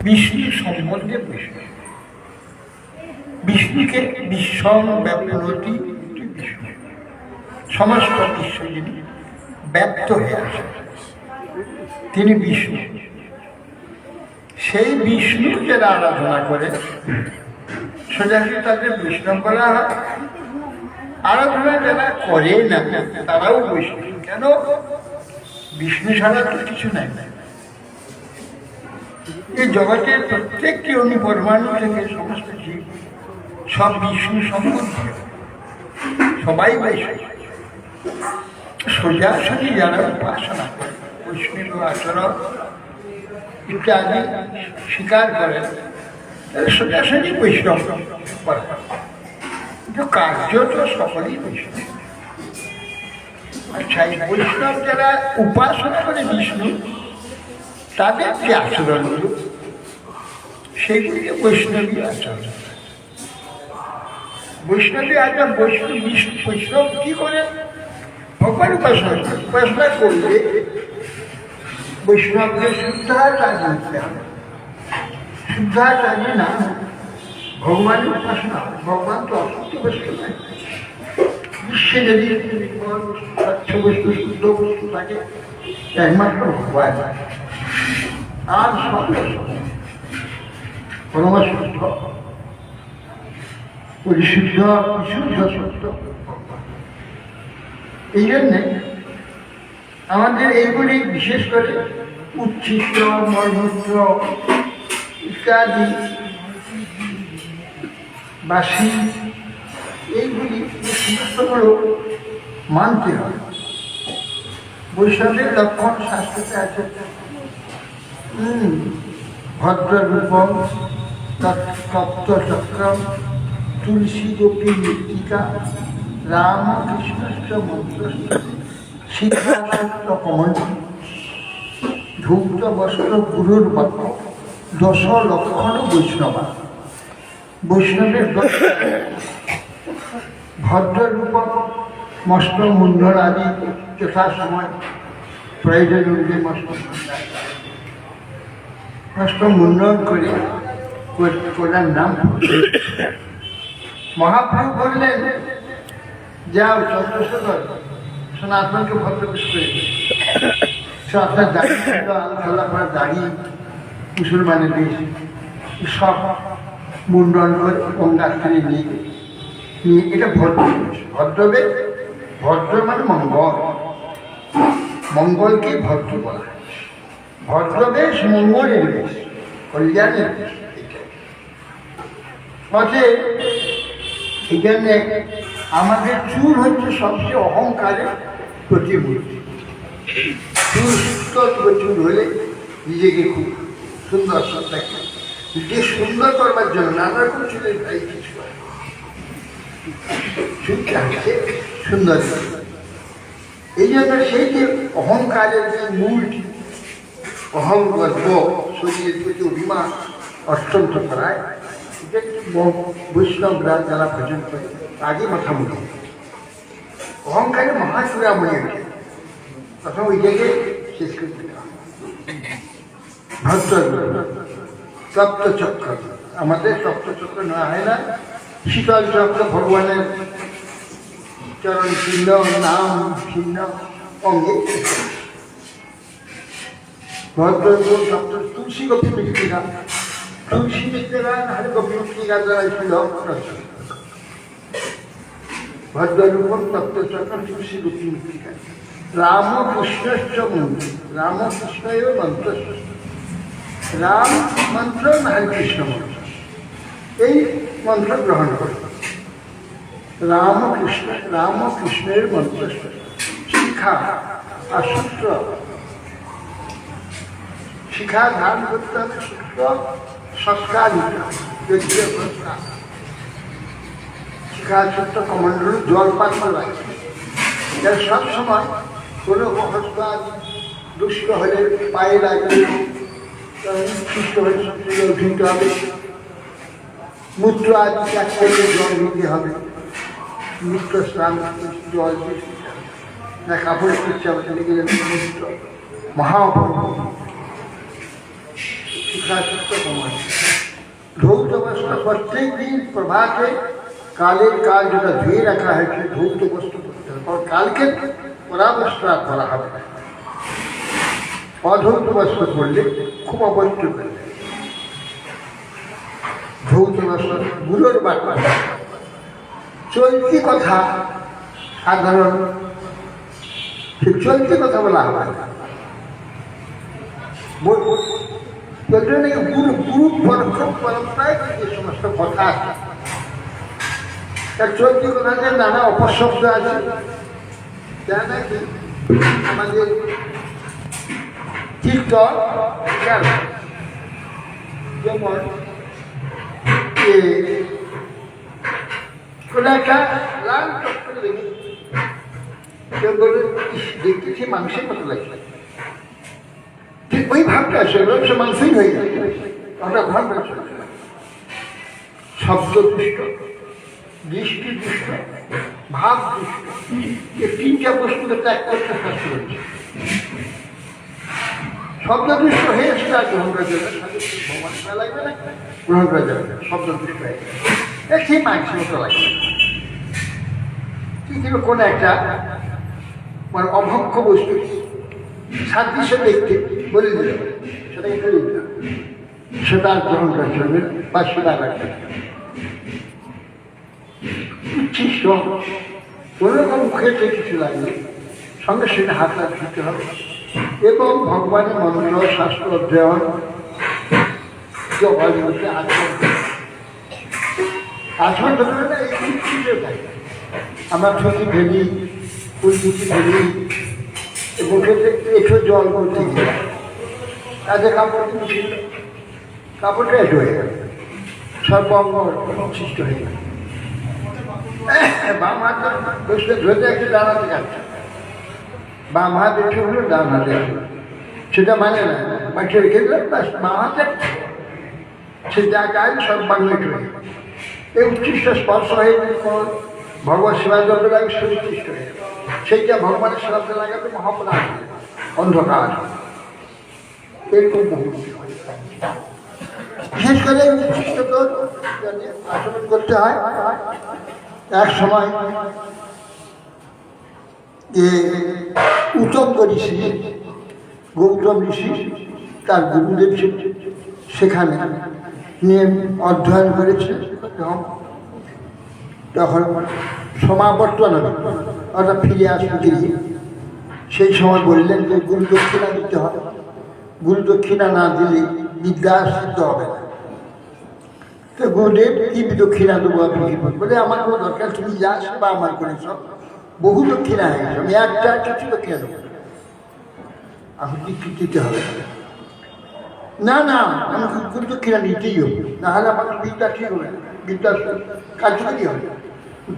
বিষ্ণু সম্বন্ধে বিষ্ণু, বিষ্ণুকে বিশ্বং ব্যাপ্তি বিষ্ণু, সমস্ত বিশ্ব যিনি ব্যক্ত হয়ে আসেন তিনি বিষ্ণু। সেই বিষ্ণুকে যারা আরাধনা করে সোজাসুজি তাদের বিষ্ণু বলা হয়। আরাধনা যারা করে না তারাও বৈষ্ণব। কেন? বিষ্ণু ছাড়া তো কিছু নাই। এই জগতের প্রত্যেকটি অনুপরমাণু থেকে সমস্ত জীব সব বিষ্ণু সম্বন্ধে, সবাই বৈষ্ণব। সোজাসুজি যারা উপাসনা করে বৈষ্ণব আচরণ ইত্যাদি স্বীকার করেন তারা সোজাসুজি বৈষ্ণব করে। কিন্তু কার্য তো সকলেই বৈষ্ণব। আচ্ছা, এই বৈষ্ণব যারা উপাসনা করে বিষ্ণু তাদের যে আচরণগুলো সেইগুলিকে বৈষ্ণবী আচরণ। বৈষ্ণবী আচরণ বৈষ্ণব কি করে? ভগবান উপাসনা করে। উপাসনা করলে বৈষ্ণবকে শুদ্ধাচার্য হতে হবে। শুদ্ধাচার্য না ভগবানের উপাসনা হবে। ভগবান তো অসুস্থ বস্তু নয়। বিশ্বে যদি স্বচ্ছ বস্তু শুদ্ধ বস্তু থাকে একমাত্র ভগবান, আর সব পরমশুদ্ধ পরিশুদ্ধ বিশুদ্ধ সত্য ভগবান। এই জন্যে আমাদের এইগুলি বিশেষ করে উচ্ছিষ্ট মলমূত্র ইত্যাদি বাসি এইগুলি সমস্তগুলো মানতে হয়। বৈষ্ণবের লক্ষণ শাস্ত্রতে আছে ভদ্ররূপম তপ্তচক্রম তুলসী গোপী মৃত্তিকা রাম কৃষ্ণশ্চ মন্ত্রশ্চ শিক্ষাশক্ত কমল ধূপ্ত বস্ত্র গুরুর বাক্য দশ লক্ষণ বৈষ্ণবা। বৈষ্ণবের ভদ্ররূপ মস্ত মুন্ডল আদি যথাসময় প্রয়োজন অনুযায়ী মস্ত মুন্ডন করে করার নাম মহাপ্রভু বললেন, যাও চন্দ্রশেখর সনাতনকে ভদ্রবেশ করে সে আপনার দাড়ি ছিল আলোচনা করার দাড়ি মুসলমানের দেশ সব মুন্ডন করে গঙ্গাস্থানে নিয়ে এটা ভদ্রবেশ। ভদ্রবেশ ভদ্র মানে মঙ্গল, মঙ্গলকে ভদ্র বলা। ভদ্রবেশ মঙ্গলের বেশ, কল্যাণের বেশ। এই জন্যে আমাদের চুল হচ্ছে সবচেয়ে অহংকারের প্রতিমূর্তি। চুল হলে নিজেকে খুব সুন্দর থাকে। যে সুন্দর করবার জন্য নানা রকম চুলের ভাই কিছু সুন্দর। এই জন্য সেই যে অহংকারের যে মূলটি অহংগর্ব শরীরের প্রতি অভিমান অত্যন্ত করায় বৈষ্ণবরা যারা ভজন করে আগে মাথা মুখে অহংকারে মহাচূড়ামণি ওঠে। প্রথম ওই জায়গায় শেষ করতে ভদ্র সপ্তচক্র। আমাদের সপ্তচক্র নেওয়া হয় না, শীতল চক্র ভগবানের চরণ চিহ্ন নাম চিহ্ন অঙ্গে ভদ্র সপ্ত তুলসী গোপী মৃত্তিকা। তুলসী মৃত্তিকা নাহলে গোপী মৃত্তিকা দ্বারাই ছিল ভদ্ররূপম সপ্তচক্র তুলসী গোপী মৃত্তিকা। রামকৃষ্ণশ্চ মন্ত্র, রামকৃষ্ণ মন্ত্র, রাম মন্ত্র নাহলে কৃষ্ণ মন্ত্র, এই মন্ত্র গ্রহণ করে রামকৃষ্ণের মন্ত্র শিখা আর সূত্র। শিখা ধারণ করতে হবে, সূত্র সংস্কার দিতে হবে, যজ্ঞের সংস্কার। শিখা সূত্র কমণ্ডল জল পাত্র লাগে। এর সবসময় কোনো হস্তাদ দুষ্ট হলে পায়ে লাগবে, সুস্থ হলে সবচেয়ে উঠিতে হবে। মূত্র আদি ত্যাগ করলে জল দিতে হবে, মূত্র স্নান জল দিতে হবে না, কাপড় করতে হবে, মূত্র মহাপ্রভু সুখাসিত প্রমাণ। ধৌত বস্ত্র প্রত্যেক দিন প্রভাতে কালের কাল যেটা ধুয়ে রাখা হয়েছে ধৌত বস্ত্র করতে হবে, কারণ কালকে পরাবস্ত্র করা হবে না। অধৌত বস্ত্র করলে খুব অবৈধ করবে। ধৌত বস্ত্র গুলোর বাটা চলতি কথা সাধারণ সে চলতি কথা বলা হবে। চলতে নাকি গুরু গুরু পরম্পরায় যে সমস্ত কথা আছে তার চলতি কথাতে নানা অপশব্দ আছে, যা নাকি আমাদের কীর্তন যেমন কোনো একটা লাল চক্কর দেখি কেউ বলে দেখতেছি মানুষের মতো লাগছে, ঠিক ওই ভাবটা আসে সে মানসিক হয়ে যায়। আমরা ভাবনা শব্দ দুষ্ট, দৃষ্টি দুষ্ট, ভাব দুষ্ট, এই তিনটা বস্তুকে ত্যাগ করতে শাস্তি হচ্ছে। শব্দ দুষ্ট হয়ে সেটা গ্রহণ করা যাবে, ভগবান করা লাগবে না, গ্রহণ করা যাবে না। শব্দ দুষ্ট হয়ে ঠিক মাংসের মতো লাগবে। কিন্তু কোনো একটা মানে অভক্ষ বস্তু সাদৃশ্য দেখতে বলে দিল সেটাকে ফেলে দিল, সেটা আর গ্রহণ করা চলবে বা সেটা লাগবে উচ্ছিষ্ট কোনোরকম মুখেতে কিছু লাগবে সঙ্গে সেটা হাত দিতে হবে এবং ভগবানের মন্ত্র শাস্ত্র অধ্যয়ন আচরণ ধরে না এই উচ্ছিষ্ট থাকে। আমরা ছুটি ফেলি, ফুলকুচি ফেলি, মুখেতে একটু জল করতে গেলাম, তাতে কাপড় ছিল, কাপড়টা একটু হয়ে গেল, সর্বঙ্গ উচ্ছিষ্ট হয়ে গেল। বাম হাত বসলে ধরে একটু ডান হাতে কাটছে, বাম হাত একটু হলো ডান হাতে সেটা মানে না, মাঠে রেখে দিলাম ব্যাস বাম হাতে সে যা গায়ে সব বাংলা একটু হয়ে গেল। এই উচ্ছিষ্ট স্পর্শ হয়ে কোন ভগবান সেবা যন্ত্র লাগে সুনির্দিষ্ট হয়ে গেল, সেইটা ভগবানের সেবাতে লাগাতে মহাপরাধ অন্ধকার। এরকম বহু বিশেষ করে আচরণ করতে হয়। এক সময় উত্তম ঋষি, গৌতম ঋষি তার গুরুদেব সেখানে নিয়ে অধ্যয়ন করেছে। তখন সমাবর্তন অর্থাৎ ফিরে আসবে গিয়ে সেই সময় বললেন যে গুরু দক্ষিণা দিতে হবে, গুরু দক্ষিণা না দিলে বিদ্যা সিদ্ধ হবে না। তো গুরুদেব কি দক্ষিণা দেবো আপনি বলে আমার কোনো দরকার, তুমি যা সেবা আমার করেছ বহু দক্ষিণা হয়ে গেছে, আমি একটা কিছু দক্ষিণা দেবো, আপনি কি দিতে হবে না, না আমাকে গুরু দক্ষিণা নিতেই হবে, না হলে আমার বিদ্যা ঠিক হবে না, বিদ্যা কার্যকরী হবে,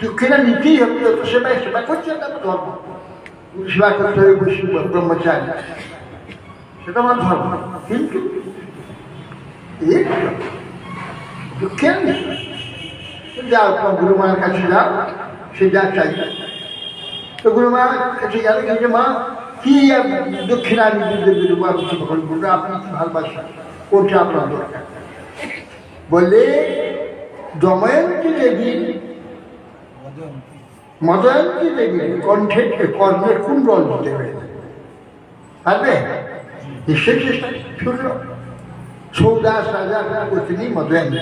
দক্ষিণা নিতেই হবে। যত সেবায় সেবা করছে এটা আমার ধর্ম, সেবা করতে হবে ব্রহ্মচারী, সেটা আমার ধর্ম। কিন্তু দক্ষিণা নিতে যাও তোমার গুরুমার কাছে যাও, সে যা চাই। তো গুরুমার কাছে গেলে যে মা কি দক্ষিণা আমি দেবো, আমি কি গ্রহণ করবো, আপনি কি ভালোবাসেন, কোনটা আপনার দরকার? বললে দময়ন্তী দেবী, মদয়ন্তী দেবী কণ্ঠে কর্মের কুণ্ডল দিতে হবে, পারবে? নিশ্চয়ই চেষ্টা শুনল। সৌদাস রাজা তিনি মদয়ন্তী,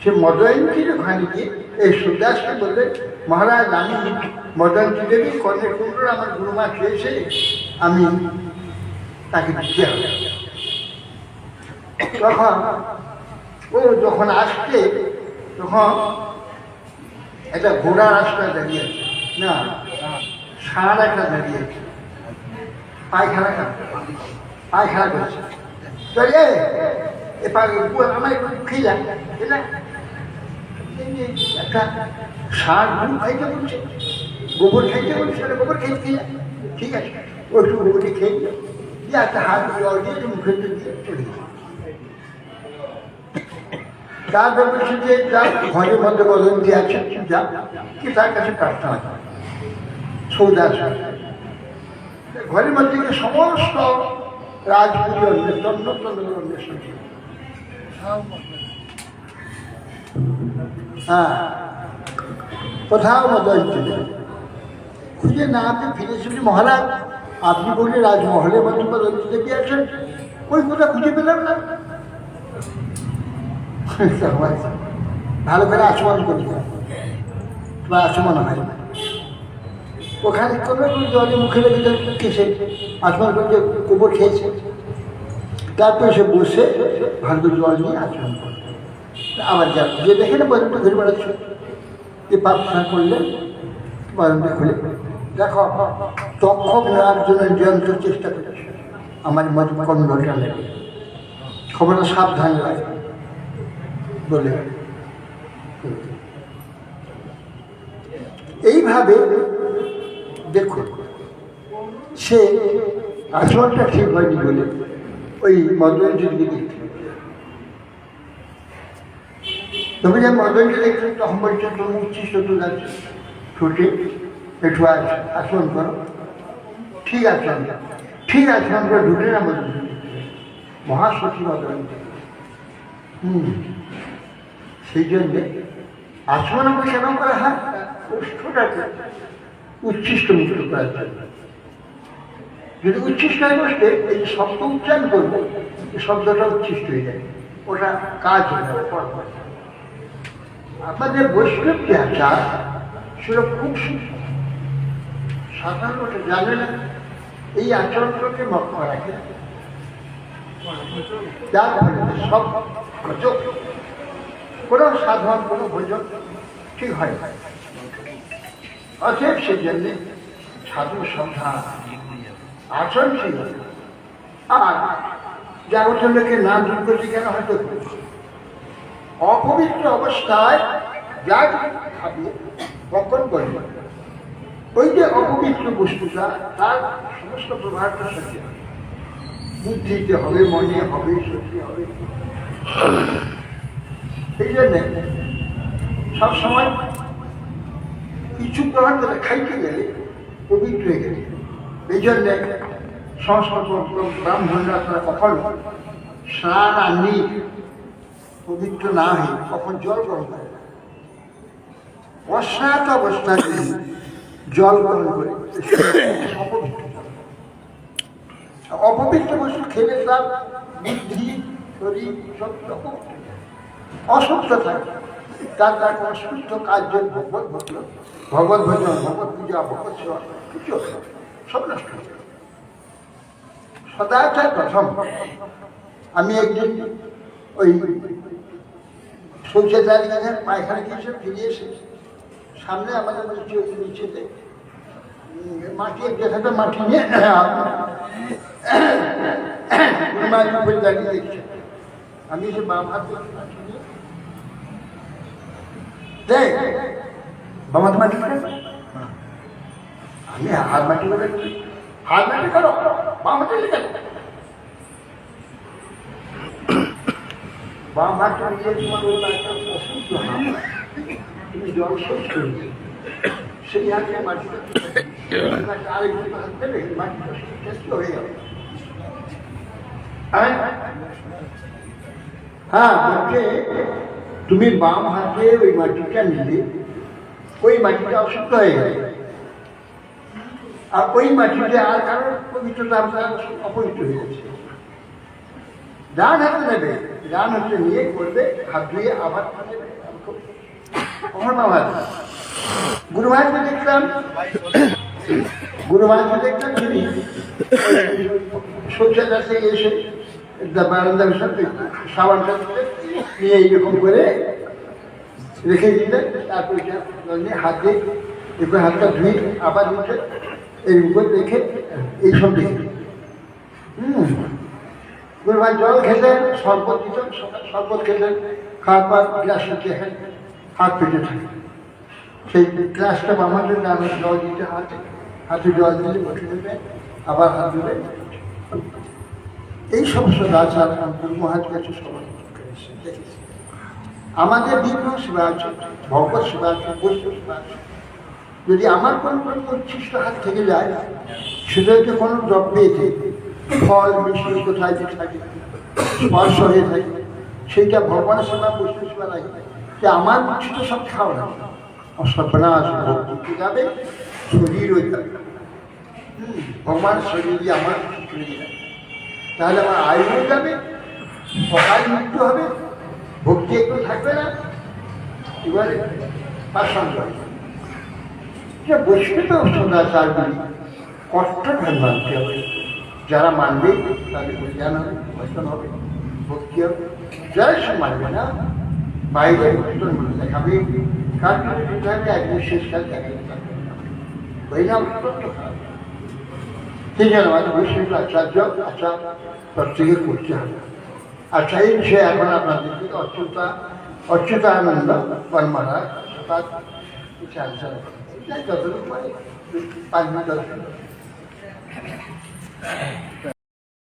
সে মদয়ন্তীর ওখানে গিয়ে এই সৌদাসকে বললে মহারাজ আমি মদয়ন্তী দেবী কর্মের কুণ্ডল আমার গুরুমা খেয়েছে, আমি তাকে দিতে হবে। তখন ও যখন আসছে তখন একটা ঘোড়া রাস্তায় দাঁড়িয়েছে, না ষাঁড় একটা দাঁড়িয়েছে, পায়খানা পায়খানা করছে, আমার একটু খেয়ে যায় একটা ষাঁড় গরু খাইতে বলছে, গোবর খাইতে বলছে, গোবর খেয়ে খেয়ে যায়, ঠিক আছে ওই একটু গোবরটি খেয়ে দিয়ে একটা হাত জল দিয়ে একটু মুখের দিয়ে চলে গেছে। তারপর বলছে যে যা ঘরের মধ্যে বদন্তি আছে যা কি তার কাছে প্রার্থনা করে সৌদাস ঘরের মধ্যে সমস্ত রাজপুরী অন্বেষণ, তন্ন তন্ন অন্বেষণ। হ্যাঁ, কোথাও মদয়ন্তী খুঁজে না আপনি ফিরেছিলেন মহারাজ, আপনি বলে রাজমহলের মধ্যে মদয়ন্তী দেখে আছেন, ওই কোথাও খুঁজে পেলাম না। ভালো করে আচমন করি বা আচমন হয় না, ওখানে কোনো জলে মুখে লেগে কেসে আচমন করতে গোবর খেয়েছে, তারপরে সে বসে ভালো জল নিয়ে আচমন করে আবার যা যে দেখে না বরণটা ঘুরে বেড়াচ্ছে, যে প্রার্থনা করলে বরণটা খুলে দেখো তক্ষক নেওয়ার জন্য নিরন্তর চেষ্টা করেছে আমার মধুকণ্ডটা লেগে, খবরটা সাবধান লাগে বলে। এইভাবে দেখুন সে আচরণটা ঠিক হয়নি বলে ওই মদয়ন্তীকে দেখতে, তবে যে মদয়ন্তী দেখতে তখন বলছে তুমি উচ্ছিষ্ট তো যাচ্ছে ছুটে একটু আচরণ করো, ঠিক আছে ঠিক আছে আমরা ঢুকে না মদয়ন্তী মহাসতী মদয়ন্তী। সেই জন্যে আচরণ আমরা কেন করা হয়, ওষ্ঠটাকে উচ্ছিষ্ট মুক্ত করার জন্য। যদি উচ্ছিষ্ট হয়ে বসতে এই শব্দ উচ্চারণ করবো, এই শব্দটা উচ্ছিষ্ট হয়ে যায়, ওটা কাজ হয়ে যাবে। আপনাদের বৈষ্ণব যে আচার সেটা খুব সুন্দর, সাধারণ ওটা জানে না, এই আচরণটাকে মক্ষ রাখে, যার ফলে সব কোনো সাধারণ কোনো ভোজন ঠিক হয়। অতএব সেই জন্যে সাধু সন্ধ্যা আচরণ ছিল। আর জাগত লোকের নাম যোগ করতে কেন হয়তো অপবিত্র অবস্থায় যা খাবে বক্ষণ করবে, ওই যে অপবিত্র বস্তুটা তার সমস্ত প্রভাবটা সত্যি হবে, বুদ্ধিতে হবে, মনে হবে, সত্যি হবে। এই জন্যে সবসময় কিছু প্রভাব তারা খাইতে গেলে পবিত্র হয়ে গেলে, এই জন্যে সংস্কৃত ব্রাহ্মণরা তারা কখনো স্নান আর নীল পবিত্র না হয়ে কখন জল গ্রহণ করে, অস্নাত অবস্থায় জল গ্রহণ করে অপবিত্র। অপবিত্র বস্তু খেলে তার বুদ্ধি শরীর সব রকম অসুস্থ থাকে, তার তার কোনো সুস্থ কার্যের ভগবত ভজন, ভগবত পূজা, ভগবত সেবা কিছু সব নষ্ট হয়ে যায়। সদাচার প্রথম। আমি একদিন ওই শৌচাচারী পায়খানা গিয়েছে, ফিরে এসে সামনে আমাদের নিচেতে মাটি যেখানে মাটি নিয়ে দাঁড়িয়ে দেখছে, আমি এসে বাম হাত মাটি নিয়ে দেখ বামাতে মাটি করে, আমি হাত মাটি করে হাত মাটি করো বাম হাতে লিখে বাম হাতটা নিয়ে তোমার একটা অসুস্থ হাত, তুমি জল শোধ করবে, সেই হাতে মাটিটা আরেকজন হাত দেবে, মাটিটা টেস্ট হয়ে যাবে। হ্যাঁ বলছে তুমি বাম হাতে ওই মাটিটা নিলে ওই মাটিটা অশুদ্ধ হয়ে গেছে, আর ওই মাটিতে আর কারণ পবিত্রতা অপবিত্র হয়ে যাচ্ছে। ডান হাতে নেবে, ডান হাতে নিয়ে করবে, হাত ধুয়ে আবার গুরু মহারাজকে দেখলাম তিনি শৌচাগার থেকে এসে বারান্দার সাথে সাবানটা নিয়ে এইরকম করে রেখে দিলেন, তারপরে হাত দিয়ে এরপর হাতটা ধুয়ে আবার উঠে এরকম করে রেখে এইসব দেখে গুরু মহারাজ জল খেতেন, শরবত দিতেন, শরবত খেতেন, খাওয়ার পর গ্লাস খেতেন, হাত পেটে থাকে, সেই গ্লাসটা আমাদের নামে জল দিতে হাতে হাতে জল দিলে বসে দেবে, আবার হাত ধুবে। এই সমস্ত আচার গুরু মহারাজ কাছে সবাই দেখেছি। আমাদের বিভিন্ন সেবা আছে, ভগবত সেবা আছে, বৈষ্ণব সেবা আছে। যদি আমার কোনো উচ্ছিষ্ট হাত থেকে যায়, সেটা যদি কোনো দ্রব্যে ফল মিষ্টি কোথায় যে থাকে, স্পর্শ হয়ে থাকে, সেইটা ভগবানের সেবা বৈষ্ণব সেবা লাগে যে আমার কিছু তো সব খাও না, সর্বনাশ ভক্তি যাবে, শরীরও যাবে। ভগবান শরীর দিয়ে আমার শরীর যাবে, তাহলে আমার আয়ু যাবে, সকাল মৃত্যু হবে, ভক্তি একটু থাকবে না। এবারে পাশান যে বৈষ্ণব সদাচারগুলি কষ্টভাবে মানতে হবে। যারা মানবে তাদের জ্ঞান হবে, বৈষ্ণব হবে, ভক্তি হবে। যারা সে মানবে না, বাইরে বৈষ্ণব মনে দেখাবে, কার হবে একদিন শেষ কাল দেখাবে, ওই নাম অত্যন্ত খারাপ। সেই জন্য আমাদের বৈষ্ণব আচার্য আচার প্রত্যেকে করতে হবে। আচ্ছা, এই বিষয়ে এখন আপনাদের থেকে অচ্যুতানন্দ কর্মরা তার কিছু আলোচনা যতটুকু পারে 5 মিনিট।